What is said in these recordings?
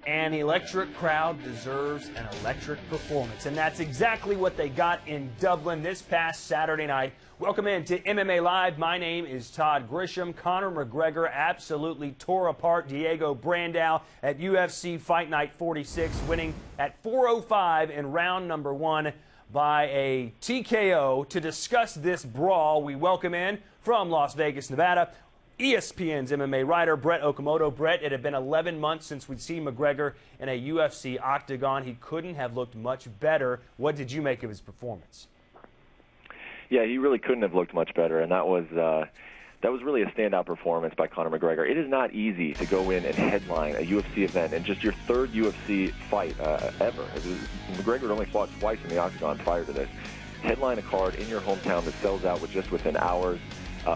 An electric crowd deserves an electric performance, and that's exactly what they got in Dublin this past Saturday night. Welcome in to MMA Live. My name is Todd Grisham. Conor McGregor absolutely tore apart Diego Brandao at UFC Fight Night 46, winning at 4:05 in round number 1 by a TKO. To discuss this brawl, we welcome in from Las Vegas, Nevada, ESPN's MMA writer, Brett Okamoto. Brett, it had been 11 months since we'd seen McGregor in a UFC octagon. He couldn't have looked much better. What did you make of his performance? Yeah, he really couldn't have looked much better, and that was really a standout performance by Conor McGregor. It is not easy to go in and headline a UFC event and just your third UFC fight ever. McGregor had only fought twice in the octagon prior to this. Headline a card in your hometown that sells out within hours.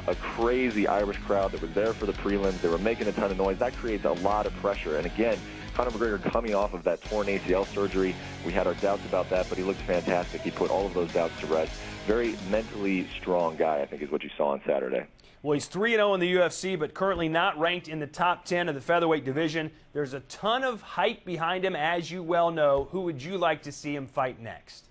A crazy Irish crowd that was there for the prelims. They were making a ton of noise. That creates a lot of pressure. And again, Conor McGregor coming off of that torn ACL surgery. We had our doubts about that, but he looked fantastic. He put all of those doubts to rest. Very mentally strong guy, I think, is what you saw on Saturday. Well, he's 3-0 in the UFC, but currently not ranked in the top 10 of the featherweight division. There's a ton of hype behind him, as you well know. Who would you like to see him fight next?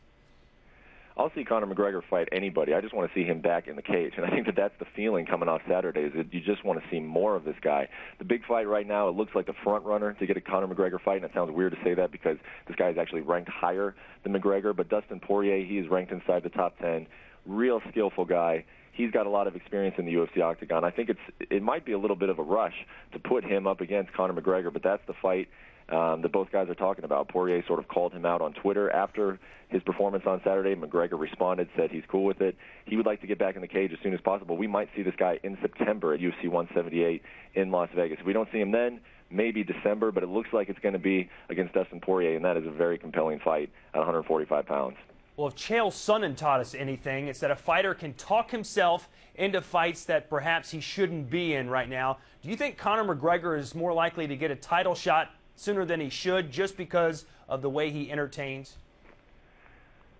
I'll see Conor McGregor fight anybody. I just want to see him back in the cage, and I think that's the feeling coming off Saturday, is that you just want to see more of this guy. The big fight right now, it looks like the front runner to get a Conor McGregor fight, and it sounds weird to say that because this guy is actually ranked higher than McGregor, but Dustin Poirier, he is ranked inside the top 10. Real skillful guy. He's got a lot of experience in the UFC octagon. I think it might be a little bit of a rush to put him up against Conor McGregor, but that's the fight that both guys are talking about. Poirier sort of called him out on Twitter after his performance on Saturday. McGregor responded, said he's cool with it. He would like to get back in the cage as soon as possible. We might see this guy in September at UFC 178 in Las Vegas. If we don't see him then, maybe December, but it looks like it's going to be against Dustin Poirier, and that is a very compelling fight at 145 pounds. Well, if Chael Sonnen taught us anything, it's that a fighter can talk himself into fights that perhaps he shouldn't be in right now. Do you think Conor McGregor is more likely to get a title shot sooner than he should just because of the way he entertains?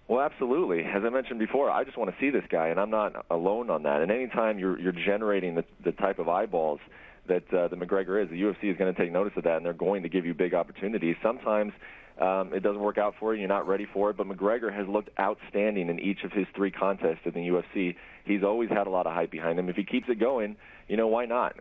Well, absolutely. As I mentioned before, I just want to see this guy, and I'm not alone on that. And anytime you're generating the type of eyeballs that the McGregor is, the UFC is going to take notice of that, and they're going to give you big opportunities. Sometimes it doesn't work out for you. You're not ready for it. But McGregor has looked outstanding in each of his 3 contests in the UFC. He's always had a lot of hype behind him. If he keeps it going, why not?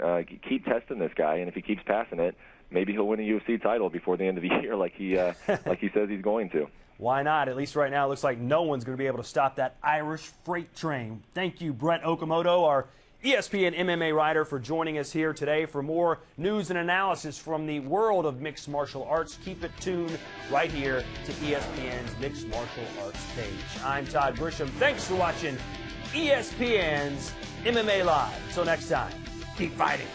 Keep testing this guy, and if he keeps passing it, maybe he'll win a UFC title before the end of the year like he says he's going to. Why not? At least right now it looks like no one's going to be able to stop that Irish freight train. Thank you, Brett Okamoto, our ESPN MMA writer, for joining us here today. For more news and analysis from the world of mixed martial arts, keep it tuned right here to ESPN's Mixed Martial Arts page. I'm Todd Grisham. Thanks for watching ESPN's MMA Live. Until next time, keep fighting.